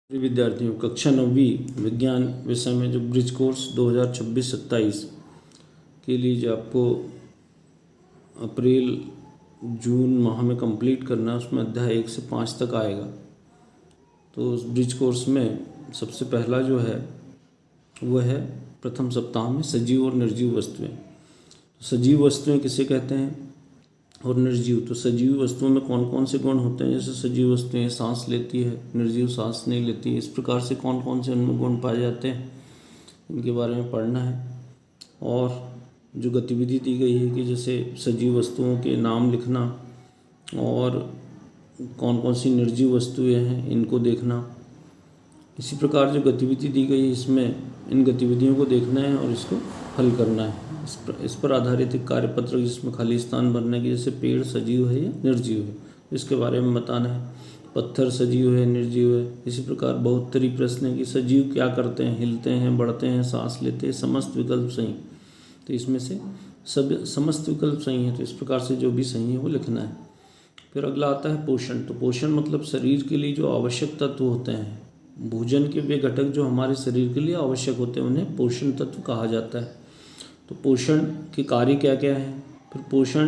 विद्यार्थियों कक्षा 9वीं विज्ञान विषय में जो ब्रिज कोर्स 2026-27 के लिए जो आपको अप्रैल जून माह में कंप्लीट करना है, उसमें अध्याय 1 से 5 तक आएगा। तो उस ब्रिज कोर्स में सबसे पहला जो है वो है प्रथम सप्ताह में सजीव और निर्जीव वस्तुएं। तो सजीव वस्तुएं किसे कहते हैं और निर्जीव, तो सजीव वस्तुओं में कौन कौन से गुण होते हैं। जैसे सजीव वस्तुएं सांस लेती है, निर्जीव सांस नहीं लेती है। इस प्रकार से कौन कौन से उनमें गुण पाए जाते हैं, इनके बारे में पढ़ना है। और जो गतिविधि दी गई है कि जैसे सजीव वस्तुओं के नाम लिखना और कौन कौन सी निर्जीव वस्तुएं हैं इनको देखना। इसी प्रकार जो गतिविधि दी गई है इसमें इन गतिविधियों को देखना है और इसको हल करना है। इस पर आधारित एक कार्यपत्र जिसमें खाली स्थान भरने की, जैसे पेड़ सजीव है या निर्जीव है, इसके बारे में बताना है। पत्थर सजीव है निर्जीव है। इसी प्रकार बहुत्तरी प्रश्न है कि सजीव क्या करते हैं, हिलते हैं, बढ़ते हैं, सांस लेते हैं, समस्त विकल्प सही। तो इसमें से सब समस्त विकल्प सही है, तो इस प्रकार से जो भी सही है वो लिखना है। फिर अगला आता है पोषण। तो पोषण मतलब शरीर के लिए जो आवश्यक तत्व होते हैं, भोजन के वे घटक जो हमारे शरीर के लिए आवश्यक होते हैं उन्हें पोषण तत्व कहा जाता है। तो पोषण के कार्य क्या क्या हैं, फिर पोषण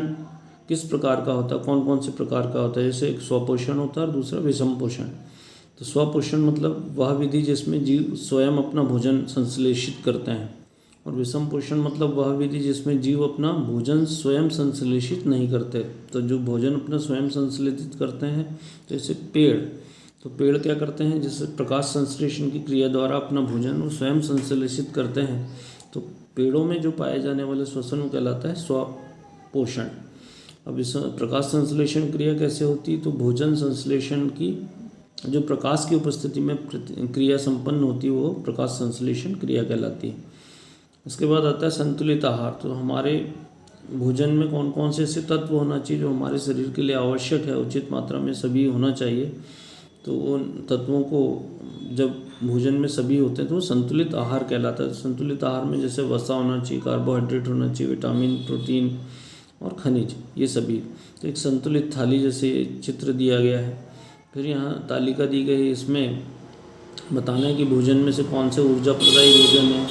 किस प्रकार का होता है, कौन कौन से प्रकार का होता है। जैसे एक स्वपोषण होता है और दूसरा विषम पोषण। तो स्वपोषण मतलब वह विधि जिसमें जीव स्वयं अपना भोजन संश्लेषित करते हैं, और विषम पोषण मतलब वह विधि जिसमें जीव अपना भोजन स्वयं संश्लेषित नहीं करते। तो जो भोजन अपना स्वयं संश्लेषित करते हैं, जैसे पेड़, तो पेड़ क्या करते हैं, जैसे प्रकाश संश्लेषण की क्रिया द्वारा अपना भोजन वो स्वयं संश्लेषित करते हैं। तो पेड़ों में जो पाए जाने वाले श्वसन को कहलाता है स्वपोषण। अब इस प्रकाश संश्लेषण क्रिया कैसे होती है, तो भोजन संश्लेषण की जो प्रकाश की उपस्थिति में क्रिया संपन्न होती है वो प्रकाश संश्लेषण क्रिया कहलाती है। इसके बाद आता है संतुलित आहार। तो हमारे भोजन में कौन कौन से ऐसे तत्व होना चाहिए जो हमारे शरीर के लिए आवश्यक है, उचित मात्रा में सभी होना चाहिए। तो उन तत्वों को जब भोजन में सभी होते हैं तो वो संतुलित आहार कहलाता है। संतुलित आहार में जैसे वसा होना चाहिए, कार्बोहाइड्रेट होना चाहिए, विटामिन, प्रोटीन और खनिज, ये सभी। तो एक संतुलित थाली जैसे चित्र दिया गया है। फिर यहाँ तालिका दी गई है, इसमें बताना है कि भोजन में से कौन से ऊर्जा प्रदायी भोजन है,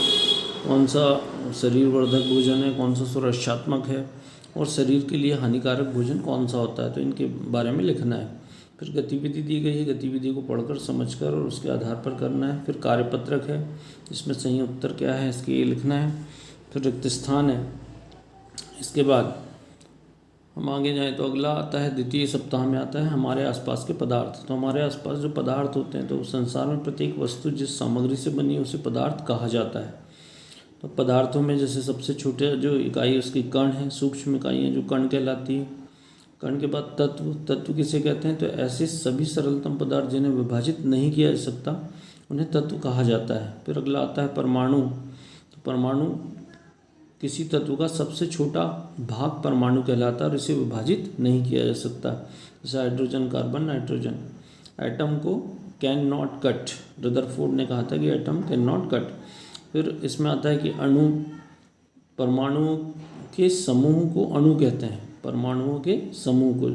कौन सा शरीर वर्धक भोजन है, कौन सा सुरक्षात्मक है, और शरीर के लिए हानिकारक भोजन कौन सा होता है, तो इनके बारे में लिखना है। फिर गतिविधि दी गई है, गतिविधि को पढ़कर समझकर और उसके आधार पर करना है। फिर कार्यपत्रक है, इसमें सही उत्तर क्या है इसके ये लिखना है। फिर रिक्त स्थान है। इसके बाद हम आगे जाएँ तो अगला आता है द्वितीय सप्ताह में आता है हमारे आसपास के पदार्थ। तो हमारे आसपास जो पदार्थ होते हैं, तो संसार में प्रत्येक वस्तु जिस सामग्री से बनी है उसे पदार्थ कहा जाता है। तो पदार्थों में जैसे सबसे छोटे जो इकाई उसकी कण है, सूक्ष्म इकाइयाँ जो कण कहलाती है। कण के बाद तत्व। तत्व किसे कहते हैं, तो ऐसे सभी सरलतम पदार्थ जिन्हें विभाजित नहीं किया जा सकता उन्हें तत्व कहा जाता है। फिर अगला आता है परमाणु। तो परमाणु किसी तत्व का सबसे छोटा भाग परमाणु कहलाता है और इसे विभाजित नहीं किया जा सकता। जैसे हाइड्रोजन, कार्बन, नाइट्रोजन। एटम को कैन नॉट कट, रदरफोर्ड ने कहा था कि एटम कैन नॉट कट। फिर इसमें आता है कि अणु, परमाणुओं के समूह को अणु कहते हैं। परमाणुओं के समूह को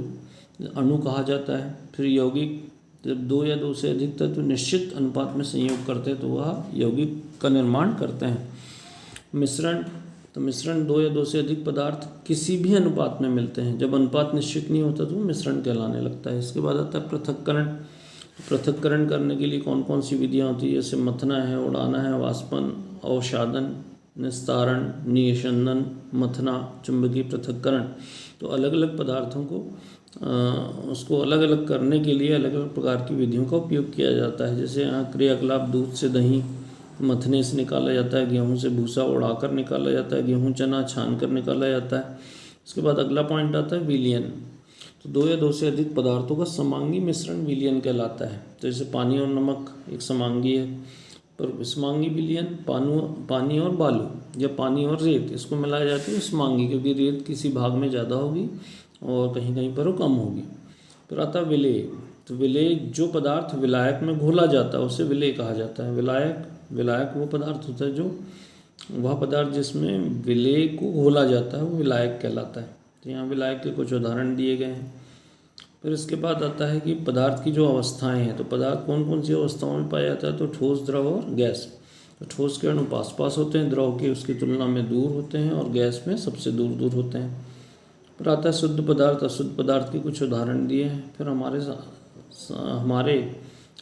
अणु कहा जाता है। फिर यौगिक, जब दो या दो से अधिक तत्व निश्चित अनुपात में संयोग करते हैं तो वह यौगिक का निर्माण करते हैं। मिश्रण, तो मिश्रण दो या दो से अधिक पदार्थ किसी भी अनुपात में मिलते हैं। जब अनुपात निश्चित नहीं होता तो मिश्रण कहलाने लगता है। इसके बाद आता है पृथक्करण। पृथक्करण करने के लिए कौन कौन सी विधियाँ होती है, जैसे मथना है, उड़ाना है, वाष्पन, अवसादन, निस्तारण, निःसंदन, मथना, चुंबकीय पृथक्करण। तो अलग अलग पदार्थों को उसको अलग अलग करने के लिए अलग अलग प्रकार की विधियों का उपयोग किया जाता है। जैसे यहाँ क्रियाकलाप दूध से दही मथने से निकाला जाता है, गेहूं से भूसा उड़ाकर निकाला जाता है, गेहूं चना छान कर निकाला जाता है। इसके बाद अगला पॉइंट आता है विलयन। तो दो या दो से अधिक पदार्थों का समांगी मिश्रण विलयन कहलाता है। तो जैसे पानी और नमक एक समांगी है, पर समांगी विलयन पानी और बालू या पानी और रेत इसको मिलाया जाती है समांगी, क्योंकि रेत किसी भाग में ज़्यादा होगी और कहीं कहीं पर वो कम होगी। फिर आता है विलेय। तो विलेय जो पदार्थ विलायक में घोला जाता है उसे विलेय कहा जाता है। विलायक वो पदार्थ होता है जो वह पदार्थ जिसमें विलेय को घोला जाता है वो विलायक कहलाता है। तो यहाँ विलायक के कुछ उदाहरण दिए गए हैं। फिर इसके बाद आता है कि पदार्थ की जो अवस्थाएं हैं, तो पदार्थ कौन कौन सी अवस्थाओं में पाया जाता है, तो ठोस, द्रव और गैस। तो ठोस के अणु पास पास होते हैं, द्रव के उसकी तुलना में दूर होते हैं, और गैस में सबसे दूर दूर होते हैं। फिर आता है शुद्ध पदार्थ, अशुद्ध पदार्थ के कुछ उदाहरण दिए हैं। फिर हमारे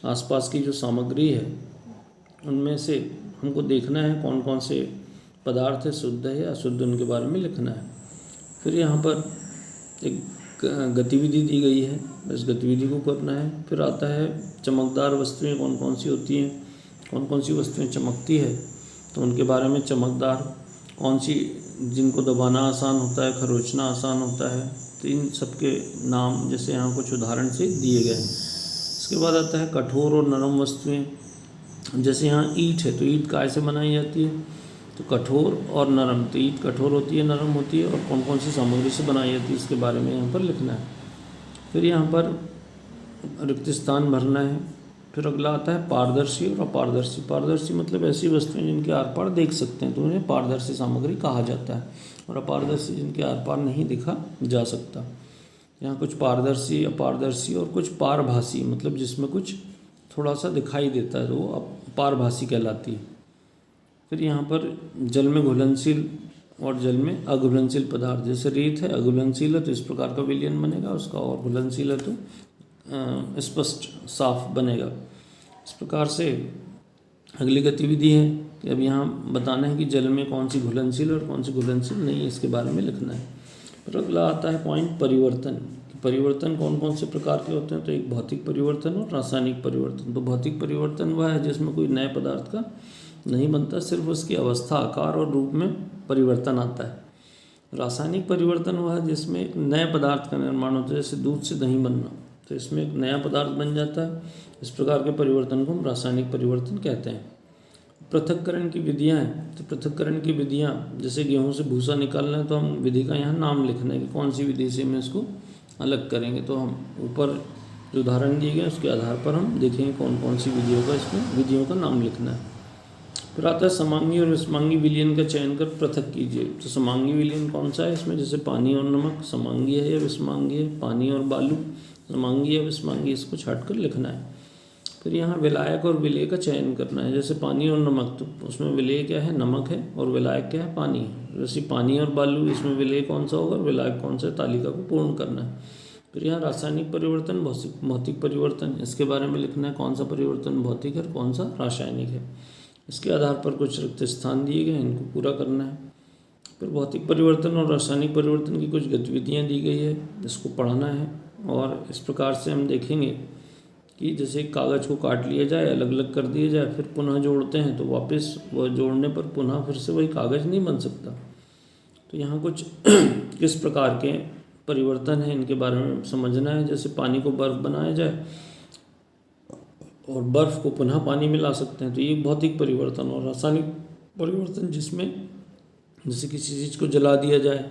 आसपास की जो सामग्री है उनमें से हमको देखना है कौन कौन से पदार्थ है शुद्ध है या अशुद्ध, उनके बारे में लिखना है। फिर यहाँ पर एक गतिविधि दी गई है, इस गतिविधि को करना है। फिर आता है चमकदार वस्तुएं कौन कौन सी होती हैं, कौन कौन सी वस्तुएं चमकती है, तो उनके बारे में। चमकदार कौन सी, जिनको दबाना आसान होता है, खरोचना आसान होता है, तो इन सबके नाम जैसे यहाँ कुछ उदाहरण से दिए गए हैं। इसके बाद आता है कठोर और नरम वस्तुएं। जैसे यहाँ ईंट है, तो ईंट काय से बनाई जाती है, तो कठोर और नरम। तो ईंट कठोर होती है, नरम होती है, और कौन कौन सी सामग्री से बनाई जाती है इसके बारे में यहाँ पर लिखना है। फिर यहाँ पर रिक्त स्थान भरना है। फिर अगला आता है पारदर्शी और अपारदर्शी। पारदर्शी मतलब ऐसी वस्तुएं जिनके आर पार देख सकते हैं, तो उन्हें पारदर्शी सामग्री कहा जाता है। और अपारदर्शी जिनके आर पार नहीं दिखा जा सकता। यहाँ कुछ पारदर्शी, अपारदर्शी और कुछ पारभासी, मतलब जिसमें कुछ थोड़ा सा दिखाई देता है, तो वो पारभासी कहलाती है। फिर यहाँ पर जल में घुलनशील और जल में अघुलनशील पदार्थ। जैसे रेत है, अघुलनशील है तो इस प्रकार का विलयन बनेगा उसका, और घुलनशील है तो स्पष्ट साफ बनेगा। इस प्रकार से अगली गतिविधि है कि अब यहाँ बताना है कि जल में कौन सी घुलनशील और कौन सी घुलनशील नहीं है, इसके बारे में लिखना है। फिर अगला आता है पॉइंट परिवर्तन। परिवर्तन कौन कौन से प्रकार के होते हैं, तो एक भौतिक परिवर्तन और रासायनिक परिवर्तन। तो भौतिक परिवर्तन वह है जिसमें कोई नए पदार्थ का नहीं बनता, सिर्फ उसकी अवस्था, आकार और रूप में परिवर्तन आता है। रासायनिक परिवर्तन वह है जिसमें एक नए पदार्थ का निर्माण होता है, जैसे दूध से दही बनना, तो इसमें एक नया पदार्थ बन जाता है। इस प्रकार के परिवर्तन को हम रासायनिक परिवर्तन कहते हैं। पृथक्करण की विधियाँ हैं, तो पृथक्करण की विधियाँ जैसे गेहूँ से भूसा निकालना है, तो हम विधि का यहाँ नाम लिखना है कि कौन सी विधि से हम इसको अलग करेंगे। तो हम ऊपर जो उदाहरण दिए गए उसके आधार पर हम देखेंगे कौन कौन सी विधियों का, इसमें विधियों का नाम लिखना है। फिर आता है समांगी और विषमांगी विलयन का चयन कर पृथक कीजिए। तो समांगी विलयन कौन सा है इसमें, जैसे पानी और नमक समांगी है या विषमांगी है, पानी और बालू समांगी या विषमांगी, इसको छाट कर लिखना है। फिर यहाँ विलायक और विलेय का चयन करना है। जैसे पानी और नमक, तो उसमें विलेय क्या है, नमक है, और विलायक क्या है, पानी है। जैसे पानी और बालू, इसमें विलेय कौन सा होगा और विलायक कौन सा, तालिका को पूर्ण करना है। फिर यहाँ रासायनिक परिवर्तन, भौतिक परिवर्तन, इसके बारे में लिखना है कौन सा परिवर्तन भौतिक है और कौन सा रासायनिक है। इसके आधार पर कुछ रिक्त स्थान दिए गए, इनको पूरा करना है। फिर भौतिक परिवर्तन और रासायनिक परिवर्तन की कुछ गतिविधियाँ दी गई है, इसको पढ़ना है। और इस प्रकार से हम देखेंगे कि जैसे कागज़ को काट लिया जाए, अलग अलग कर दिया जाए, फिर पुनः जोड़ते हैं, तो वापस वह जोड़ने पर पुनः फिर से वही कागज़ नहीं बन सकता। तो यहाँ कुछ किस प्रकार के परिवर्तन है इनके बारे में समझना है। जैसे पानी को बर्फ़ बनाया जाए और बर्फ़ को पुनः पानी मिला सकते हैं, तो ये भौतिक परिवर्तन। और रासायनिक परिवर्तन जिसमें जैसे किसी चीज़ को जला दिया जाए,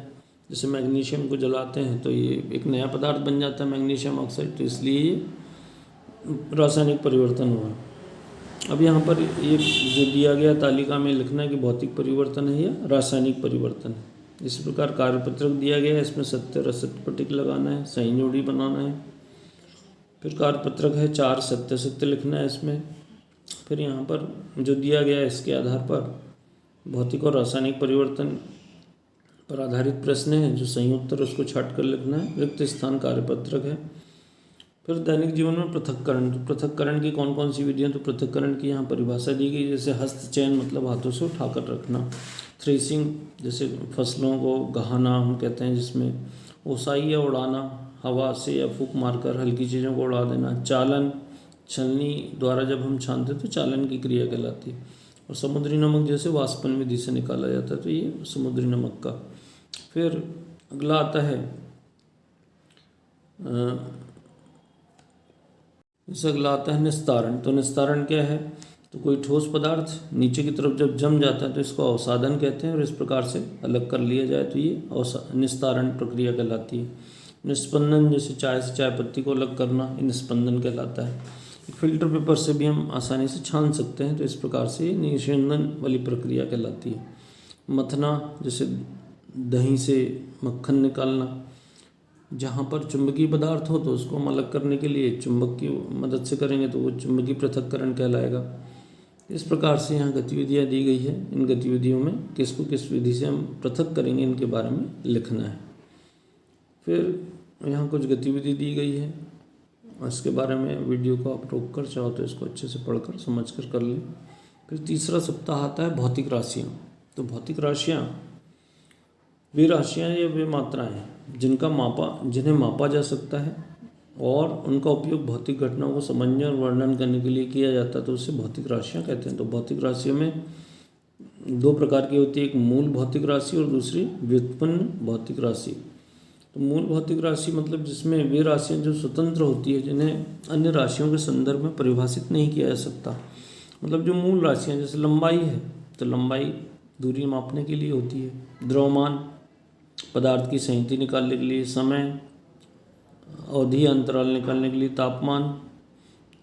जैसे मैग्नीशियम को जलाते हैं तो ये एक नया पदार्थ बन जाता है मैग्नीशियम ऑक्साइड, तो इसलिए ये रासायनिक परिवर्तन हुआ। अब यहाँ पर ये जो दिया गया तालिका में लिखना है कि भौतिक परिवर्तन है या रासायनिक परिवर्तन है। इस प्रकार कार्यपत्रक दिया गया है, इसमें सत्य और असत्य पर टिक लगाना है, सही जोड़ी बनाना है। फिर कार्यपत्रक है, 4 सत्य सत्य लिखना है इसमें। फिर यहाँ पर जो दिया गया है इसके आधार पर भौतिक और रासायनिक परिवर्तन पर आधारित प्रश्न है, जो सही उत्तर उसको छाट कर लिखना है। रिक्त स्थान कार्यपत्रक है। फिर दैनिक जीवन में पृथक्करण, तो पृथक्करण की कौन कौन सी विधियाँ, तो पृथक्करण की यहाँ परिभाषा दी गई। जैसे हस्तचयन मतलब हाथों से उठाकर रखना, थ्रेसिंग जैसे फसलों को गहाना हम कहते हैं, जिसमें ओसाई या उड़ाना, हवा से या फूंक मारकर हल्की चीज़ों को उड़ा देना। चालन, छलनी द्वारा जब हम छानते तो चालन की क्रिया कहलाती है। और समुद्री नमक जैसे वाष्पन विधि से निकाला जाता है, तो ये समुद्री नमक का। फिर अगला आता है अगला आता है निस्तारण। तो निस्तारण क्या है, तो कोई ठोस पदार्थ नीचे की तरफ जब जम जाता है तो इसको अवसादन कहते हैं, और इस प्रकार से अलग कर लिया जाए तो ये निस्तारण प्रक्रिया कहलाती है। निस्पंदन जैसे चाय से चाय पत्ती को अलग करना, ये निस्पंदन कहलाता है। फिल्टर पेपर से भी हम आसानी से छान सकते हैं, तो इस प्रकार से निस्पंदन वाली प्रक्रिया कहलाती है। मथना जैसे दही से मक्खन निकालना, जहाँ पर चुंबकीय पदार्थ हो तो उसको हम अलग करने के लिए चुंबक की मदद से करेंगे तो वो चुंबकीय पृथक्करण कहलाएगा। इस प्रकार से यहाँ गतिविधियाँ दी गई है। इन गतिविधियों में किसको किस विधि से हम पृथक करेंगे इनके बारे में लिखना है। फिर यहाँ कुछ गतिविधि दी गई है, इसके बारे में वीडियो को आप रोक कर चाहो तो इसको अच्छे से पढ़कर समझ कर लें। फिर तीसरा सप्ताह आता है भौतिक राशियाँ। तो भौतिक राशियाँ वे राशियाँ या वे मात्राएँ जिन्हें मापा जा सकता है और उनका उपयोग भौतिक घटनाओं को समझने और वर्णन करने के लिए किया जाता है, तो उसे भौतिक राशियाँ कहते हैं। तो भौतिक राशियों में दो प्रकार की होती है, एक मूल भौतिक राशि और दूसरी व्युत्पन्न भौतिक राशि। तो मूल भौतिक राशि मतलब जिसमें वे राशियाँ जो स्वतंत्र होती है, जिन्हें अन्य राशियों के संदर्भ में परिभाषित नहीं किया जा सकता। मतलब जो मूल राशियाँ, जैसे लंबाई है तो लंबाई दूरी मापने के लिए होती है, द्रव्यमान पदार्थ की संहति निकालने के लिए, समय अवधि अंतराल निकालने के लिए, तापमान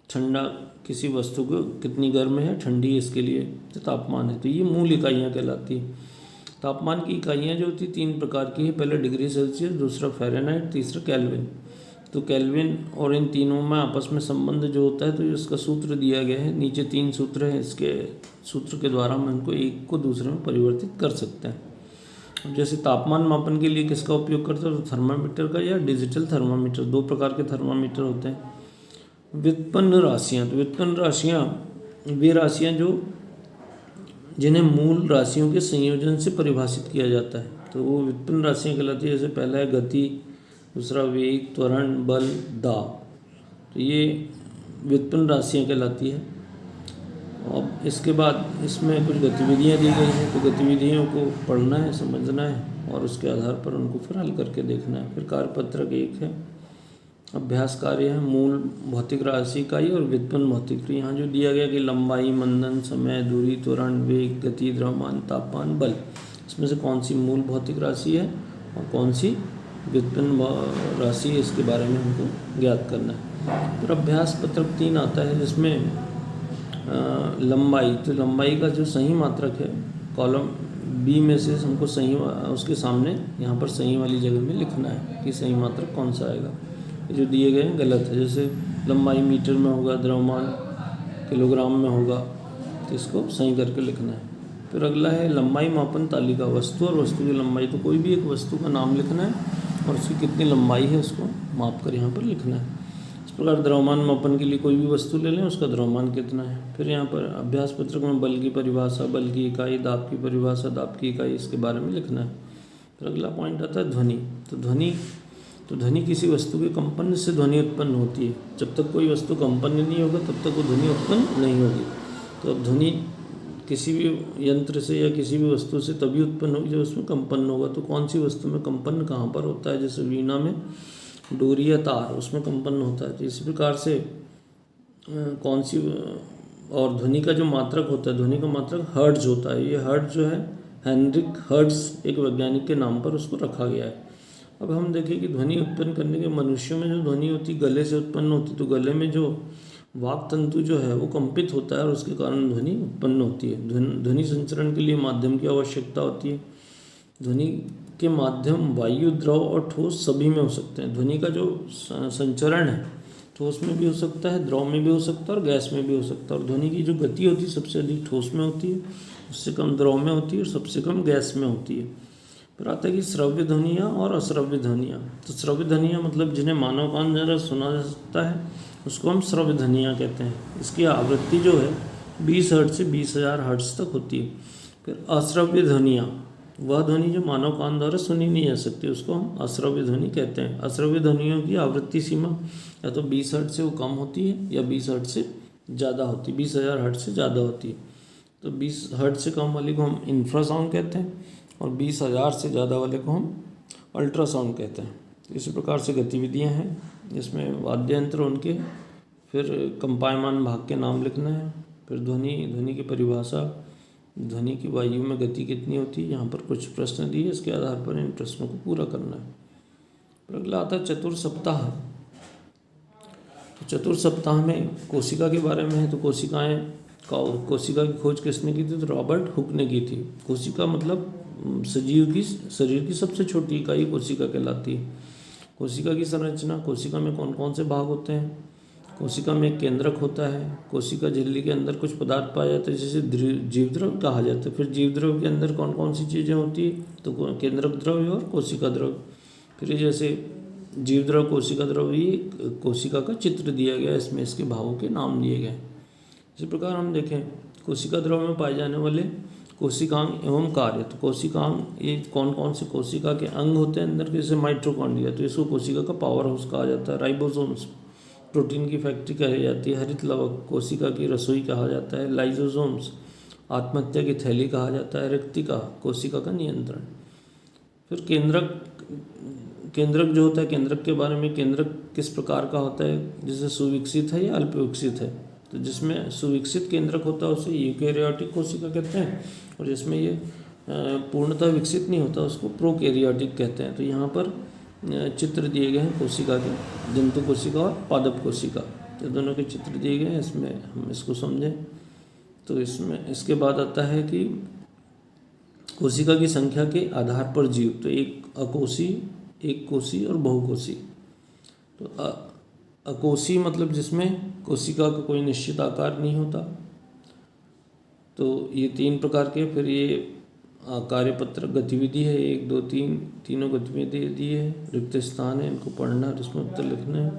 ठंडा किसी वस्तु को कितनी गर्म है ठंडी इसके लिए तो तापमान है। तो ये मूल इकाइयाँ कहलाती है। तापमान की इकाइयाँ जो होती तीन प्रकार की है, पहले डिग्री सेल्सियस, दूसरा फ़ारेनहाइट, तीसरा केल्विन। तो केल्विन और इन तीनों में आपस में संबंध जो होता है तो इसका सूत्र दिया गया है, नीचे 3 सूत्र हैं। इसके सूत्र के द्वारा हम इनको एक को दूसरे में परिवर्तित कर सकते हैं। अब जैसे तापमान मापन के लिए किसका उपयोग करते हैं तो थर्मामीटर का या डिजिटल थर्मामीटर, 2 प्रकार के थर्मामीटर होते हैं। व्युत्पन्न राशियाँ, तो व्युत्पन्न राशियाँ वे राशियाँ जो जिन्हें मूल राशियों के संयोजन से परिभाषित किया जाता है, तो वो व्युत्पन्न राशियाँ कहलाती है। जैसे पहला है गति, दूसरा वेग, त्वरण, बल, दाब। तो ये व्युत्पन्न राशियाँ कहलाती है। अब इसके बाद इसमें कुछ गतिविधियाँ दी गई हैं, तो गतिविधियों को पढ़ना है, समझना है और उसके आधार पर उनको फिर हल करके देखना है। फिर कार्यपत्रक 1 है, अभ्यास कार्य है, मूल भौतिक राशि इकाई और व्युत्पन्न भौतिक। तो यहाँ जो दिया गया कि लंबाई, मंदन, समय, दूरी, त्वरण, वेग, गति, द्रव्यमान, तापमान, बल, इसमें से कौन सी मूल भौतिक राशि है और कौन सी व्युत्पन्न राशि है, इसके बारे में हमको ज्ञात करना है। फिर अभ्यास पत्रक 3 आता है जिसमें लंबाई, तो लंबाई का जो सही मात्रक है कॉलम बी में से हमको सही उसके सामने यहाँ पर सही वाली जगह में लिखना है कि सही मात्रक कौन सा आएगा। जो दिए गए हैं गलत है, जैसे लंबाई मीटर में होगा, द्रव्यमान किलोग्राम में होगा, तो इसको सही करके लिखना है। फिर अगला है लंबाई मापन तालिका, वस्तु और वस्तु की लंबाई। तो कोई भी एक वस्तु का नाम लिखना है और उसकी कितनी लंबाई है उसको माप कर यहाँ पर लिखना है। इस प्रकार द्रव्यमान मापन के लिए कोई भी वस्तु ले लें, उसका द्रव्यमान कितना है। फिर यहाँ पर अभ्यास पत्रक में बल की परिभाषा, बल की इकाई, दाब की परिभाषा, दाब की इकाई, इसके बारे में लिखना है। फिर अगला पॉइंट आता है ध्वनि। तो ध्वनि किसी वस्तु के कंपन से ध्वनि उत्पन्न होती है। जब तक कोई वस्तु कंपन नहीं होगा तब तक वो ध्वनि उत्पन्न नहीं होगी। तो अब ध्वनि किसी भी यंत्र से या किसी भी वस्तु से तभी उत्पन्न होगी जब उसमें कंपन होगा। तो कौन सी वस्तु में कंपन कहाँ पर होता है, जैसे वीणा में डोरी या तार, उसमें कंपन होता है। तो इसी प्रकार से कौन सी और ध्वनि का जो मात्रक होता है, ध्वनि का मात्रक हर्ट्ज होता है। ये हर्ट्ज जो है हेनरिक हर्ट्ज एक वैज्ञानिक के नाम पर उसको रखा गया है। अब हम देखें कि ध्वनि उत्पन्न करने के मनुष्यों में जो ध्वनि होती है गले से उत्पन्न होती, तो गले में जो वाक तंतु जो है वो कंपित होता है और उसके कारण ध्वनि उत्पन्न होती है। ध्वनि संचरण के लिए माध्यम की आवश्यकता होती है। ध्वनि के माध्यम वायु, द्रव और ठोस सभी में हो सकते हैं। ध्वनि का जो संचरण है ठोस में भी हो सकता है, द्रव में भी हो सकता है और गैस में भी हो सकता है। और ध्वनि की जो गति होती है सबसे अधिक ठोस में होती है, उससे कम द्रव में होती है और सबसे कम गैस में होती है। फिर आता है कि श्रव्य ध्वनियाँ और अश्रव्य ध्वनियाँ। तो श्रव्य ध्वनियाँ मतलब जिन्हें मानव कान द्वारा सुना जा सकता है उसको हम श्रव्य ध्वनियाँ कहते हैं। इसकी आवृत्ति जो है 20 हर्ट्ज से 20,000 हर्ट्ज तक होती है। फिर अश्रव्य ध्वनियाँ, वह ध्वनि जो मानव कान द्वारा सुनी नहीं जा सकती, उसको हम अश्रव्य ध्वनि कहते हैं। अश्रव्य ध्वनियों की आवृत्ति सीमा या तो 20 हर्ट्ज से वो कम होती है या 20 हर्ट्ज से ज़्यादा होती है, 20,000 हर्ट्ज से ज़्यादा होती है। तो 20 हर्ट्ज से कम वाली को हम इंफ्रासाउंड कहते हैं और 20,000 से ज़्यादा वाले को हम अल्ट्रासाउंड कहते हैं। तो इसी प्रकार से गतिविधियाँ हैं, इसमें वाद्य यंत्र उनके, फिर कंपायमान भाग के नाम लिखना है, फिर ध्वनि की परिभाषा, ध्वनि की वायु में गति कितनी होती है, यहाँ पर कुछ प्रश्न दिए, इसके आधार पर इन प्रश्नों को पूरा करना है। फिर अगला आता है चतुर्थ सप्ताह। तो चतुर्थ सप्ताह में कोशिका के बारे में है। तो कोशिका की खोज किसने की थी, तो रॉबर्ट हुक ने की थी। कोशिका मतलब सजीव की शरीर की सबसे छोटी इकाई कोशिका कहलाती है। कोशिका की संरचना, कोशिका में कौन कौन से भाग होते हैं। कोशिका में एक केंद्रक होता है। कोशिका झिल्ली के अंदर कुछ पदार्थ पाए जाते हैं जिसे जीवद्रव कहा जाता है। फिर जीवद्रव के अंदर कौन कौन सी चीज़ें होती है, तो केंद्रक द्रव्य और कोशिका द्रव्य। फिर जैसे जीवद्रव, कोशिका द्रव्य, ये कोशिका का चित्र दिया गया है, इसमें इसके भावों के नाम दिए गए। इसी प्रकार हम देखें कोशिका द्रव्य में पाए जाने वाले कोशिकांग एवं कार्य। तो कोशिकांग ये कौन कौन से कोशिका के अंग होते हैं अंदर के, जैसे माइटोकॉन्ड्रिया, तो इसको कोशिका का पावर हाउस कहा जाता है। राइबोसोम्स प्रोटीन की फैक्ट्री कही जाती है। हरित लवक कोशिका की रसोई कहा जाता है। लाइसोसोम्स आत्महत्या की थैली कहा जाता है। रिक्तिका कोशिका का नियंत्रण। फिर केंद्रक जो होता है, केंद्रक के बारे में, केंद्रक किस प्रकार का होता है, जैसे सुविकसित है या अल्प विकसित है। तो जिसमें सुविकसित केंद्रक होता है उसे यूकेरियोटिक कोशिका कहते हैं, और जिसमें ये पूर्णतः विकसित नहीं होता उसको प्रोकैरियोटिक कहते हैं। तो यहाँ पर चित्र दिए गए हैं कोशिका के, जंतु कोशिका और पादप कोशिका, तो दोनों के चित्र दिए गए हैं, इसमें हम इसको समझें। तो इसमें इसके बाद आता है कि कोशिका की संख्या के आधार पर जीव, तो एक अकोशी, एक कोशी और बहुकोशी। तो अकोशी मतलब जिसमें कोशिका का कोई निश्चित आकार नहीं होता, तो ये 3 प्रकार के। फिर ये कार्यपत्र गतिविधि है 1, 2, 3, तीनों गतिविधि दी है। रिक्त स्थान है, इनको पढ़ना है, इसमें उत्तर लिखना है।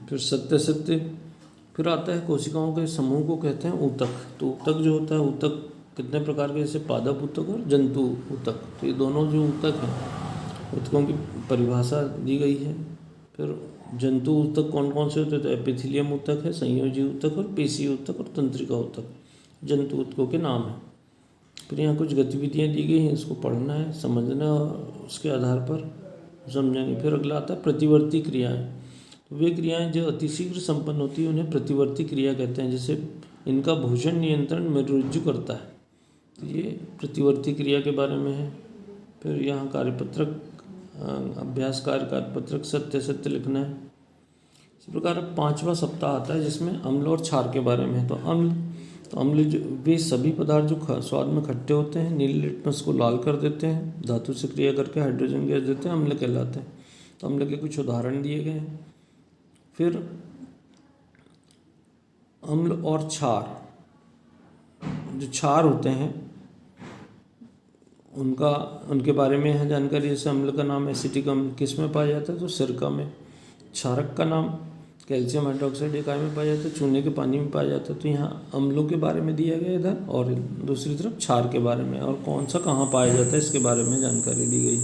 फिर सत्य। फिर आता है कोशिकाओं के समूह को कहते हैं ऊतक। तो ऊतक जो होता है, ऊतक कितने प्रकार के, जैसे पादप ऊतक और जंतु ऊतक। तो ये दोनों जो ऊतक हैं, ऊतकों की परिभाषा दी गई है। फिर जंतु ऊतक कौन कौन से होते हैं, तो एपिथेलियम ऊतक है, संयोजी ऊतक और पेशी ऊतक और तंत्रिका ऊतक जंतु ऊतकों के नाम हैं। फिर यहाँ कुछ गतिविधियाँ दी गई हैं, इसको पढ़ना है, समझना है, और उसके आधार पर समझेंगे। फिर अगला आता है प्रतिवर्ती क्रियाएं। तो वे क्रियाएं जो अतिशीघ्र संपन्न होती है उन्हें प्रतिवर्ती क्रिया कहते हैं। जैसे इनका भोजन नियंत्रण मेरुरज्जु करता है, तो ये प्रतिवर्ती क्रिया के बारे में है। फिर यहाँ कार्यपत्रक, अभ्यास कार्यपत्रक सत्य लिखना है। इसी प्रकार 5वां सप्ताह आता है जिसमें अम्ल और क्षार के बारे में है। तो अम्ल जो वे सभी पदार्थ जो स्वाद में खट्टे होते हैं, नीले लिटमस को लाल कर देते हैं, धातु से क्रिया करके हाइड्रोजन गैस देते हैं, अम्ल कहलाते हैं। तो अम्ल के कुछ उदाहरण दिए गए हैं। फिर अम्ल और क्षार, जो क्षार होते हैं उनके बारे में है जानकारी। जैसे अम्ल का नाम एसिटिक अम्ल किस में पाया जाता है, तो सिरका में। क्षारक का नाम कैल्शियम हाइड्रोक्साइड एकाई में पाया जाता है, चूने के पानी में पाया जाता है। तो यहाँ अम्लों के बारे में दिया गया इधर, और दूसरी तरफ क्षार के बारे में, और कौन सा कहाँ पाया जाता है इसके बारे में जानकारी दी गई।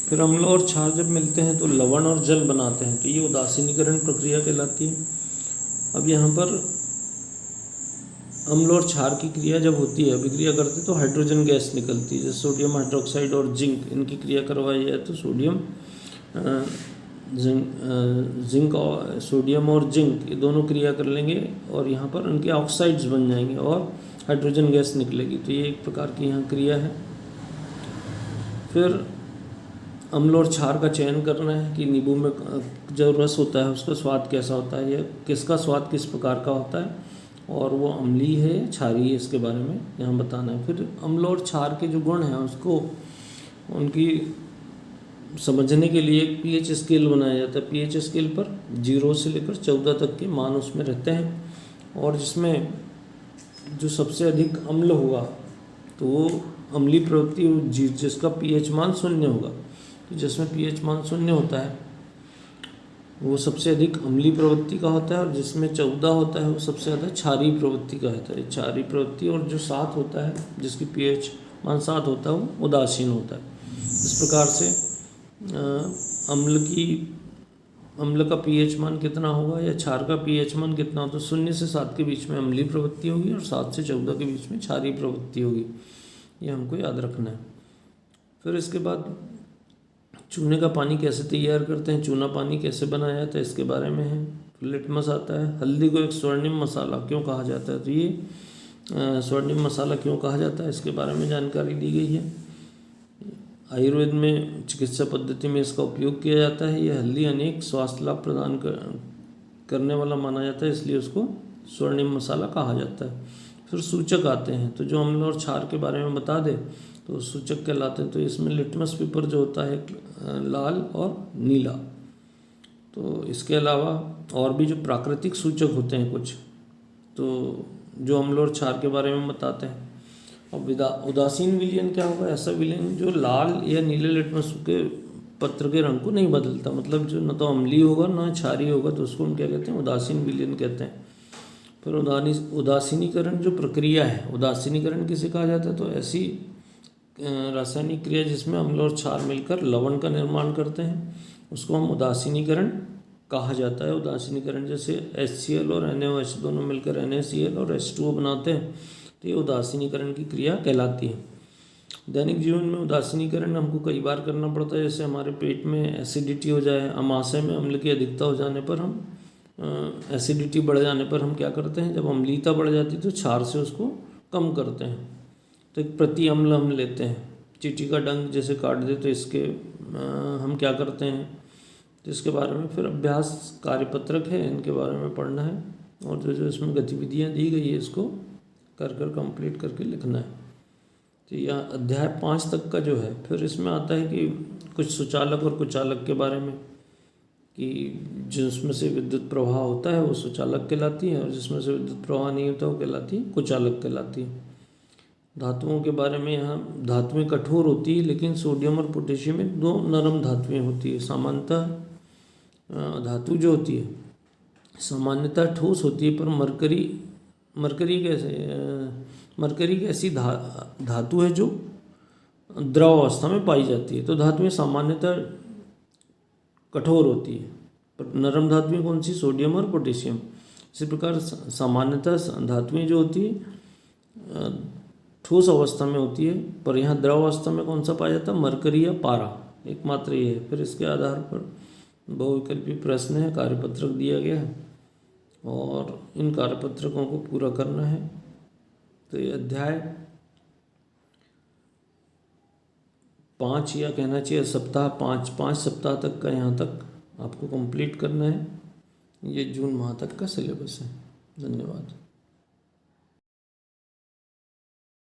फिर अम्ल और क्षार जब मिलते हैं तो लवण और जल बनाते हैं, तो ये उदासीनीकरण प्रक्रिया कहलाती है। अब यहाँ पर अम्ल और क्षार की क्रिया जब होती है, अभिक्रिया करते तो हाइड्रोजन गैस निकलती है। जैसे सोडियम हाइड्रोक्साइड और जिंक, इनकी क्रिया करवाई जाए तो सोडियम और जिंक ये दोनों क्रिया कर लेंगे, और यहाँ पर उनके ऑक्साइड्स बन जाएंगे और हाइड्रोजन गैस निकलेगी। तो ये एक प्रकार की यहाँ क्रिया है। फिर अम्ल और क्षार का चयन करना है कि नींबू में जो रस होता है उसका स्वाद कैसा होता है, या किसका स्वाद किस प्रकार का होता है, और वो अम्लीय है या क्षारीय है, इसके बारे में यहाँ बताना है। फिर अम्ल और क्षार के जो गुण हैं उसको उनकी समझने के लिए एक पीएच स्केल बनाया जाता है। पीएच स्केल पर 0 से लेकर 14 तक के मान उसमें रहते हैं, और जिसमें जो सबसे अधिक अम्ल होगा तो वो अम्लीय प्रवृत्ति, जिसका पीएच मान 0 होगा। तो जिसमें पीएच मान 0 होता है वो सबसे अधिक अम्लीय प्रवृत्ति का होता है, और जिसमें 14 होता है वो सबसे ज़्यादा क्षारीय प्रवृत्ति का होता है। क्षारीय प्रवृत्ति, और जो 7 होता है जिसकी पीएच मान 7 होता है वो उदासीन होता है। इस प्रकार से अम्ल का पीएच मान कितना होगा या क्षार का पीएच मान कितना होता है, 0 से 7 के बीच में अम्लीय प्रवृत्ति होगी और 7 से 14 के बीच में क्षारीय प्रवृत्ति होगी। ये हमको याद रखना है। फिर इसके बाद चूने का पानी कैसे तैयार करते हैं, चूना पानी कैसे बनाया जाता है, इसके बारे में है। लिटमस आता है। हल्दी को एक स्वर्णिम मसाला क्यों कहा जाता है, तो ये स्वर्णिम मसाला क्यों कहा जाता है इसके बारे में जानकारी दी गई है। आयुर्वेद में चिकित्सा पद्धति में इसका उपयोग किया जाता है। यह हल्दी अनेक स्वास्थ्य लाभ प्रदान करने वाला माना जाता है, इसलिए उसको स्वर्णिम मसाला कहा जाता है। फिर सूचक आते हैं, तो जो अम्ल और क्षार के बारे में बता दे तो सूचक कहलाते हैं। तो इसमें लिटमस पेपर जो होता है लाल और नीला, तो इसके अलावा और भी जो प्राकृतिक सूचक होते हैं कुछ, तो जो अम्ल और क्षार के बारे में बताते हैं। अब उदासीन विलयन क्या होगा? ऐसा विलयन जो लाल या नीले लिटमस के पत्र के रंग को नहीं बदलता, मतलब जो न तो अम्लीय होगा ना क्षारीय होगा, तो उसको हम क्या कहते हैं? उदासीन विलयन कहते हैं। फिर उदासीनीकरण जो प्रक्रिया है, उदासीनीकरण किसे कहा जाता है? तो ऐसी रासायनिक क्रिया जिसमें अम्ल और क्षार मिलकर लवण का निर्माण करते हैं, उसको हम उदासीनीकरण कहा जाता है। उदासीनीकरण जैसे HCl और NaOH दोनों मिलकर NaCl और H2O बनाते हैं, तो ये उदासीनीकरण की क्रिया कहलाती है। दैनिक जीवन में उदासीनीकरण हमको कई बार करना पड़ता है, जैसे हमारे पेट में एसिडिटी हो जाए, अमाशय में अम्ल की अधिकता हो जाने पर हम एसिडिटी बढ़ जाने पर हम क्या करते हैं? जब अम्लीयता बढ़ जाती है तो क्षार से उसको कम करते हैं। तो एक प्रति अम्ल हम लेते हैं, चींटी का डंक जैसे काट दे तो इसके हम क्या करते हैं? तो इसके बारे में फिर अभ्यास कार्यपत्रक है, इनके बारे में पढ़ना है, और जो जो इसमें गतिविधियाँ दी गई है इसको कर कंप्लीट करके लिखना है। तो यह अध्याय 5 तक का जो है, फिर इसमें आता है कि कुछ सुचालक और कुचालक के बारे में, कि जिसमें से विद्युत प्रवाह होता है वो सुचालक कहलाती है, और जिसमें से विद्युत प्रवाह नहीं होता वो कहलाती है कुचालक कहलाती है। धातुओं के बारे में, यहाँ धातुएं कठोर होती है, लेकिन सोडियम और पोटेशियम में 2 नरम धातुएं होती है। सामान्यतः धातु जो होती है सामान्यतः ठोस होती है, पर मरकरी एक ऐसी धातु है जो द्रव अवस्था में पाई जाती है। तो धातुएं सामान्यतः कठोर होती है, पर नरम धातुएं कौन सी? सोडियम और पोटेशियम। इसी प्रकार सामान्यतः धातुएं जो होती है ठोस अवस्था में होती है, पर यहाँ द्रव अवस्था में कौन सा पाया जाता है? मरकरी या पारा, एकमात्र ये है। फिर इसके आधार पर बहुविकल्पी प्रश्न है, कार्यपत्रक दिया गया है, और इन कार्यपत्रकों को पूरा करना है। तो ये अध्याय 5 या कहना चाहिए सप्ताह 5 सप्ताह तक का यहाँ तक आपको कंप्लीट करना है। ये जून माह तक का सिलेबस है। धन्यवाद।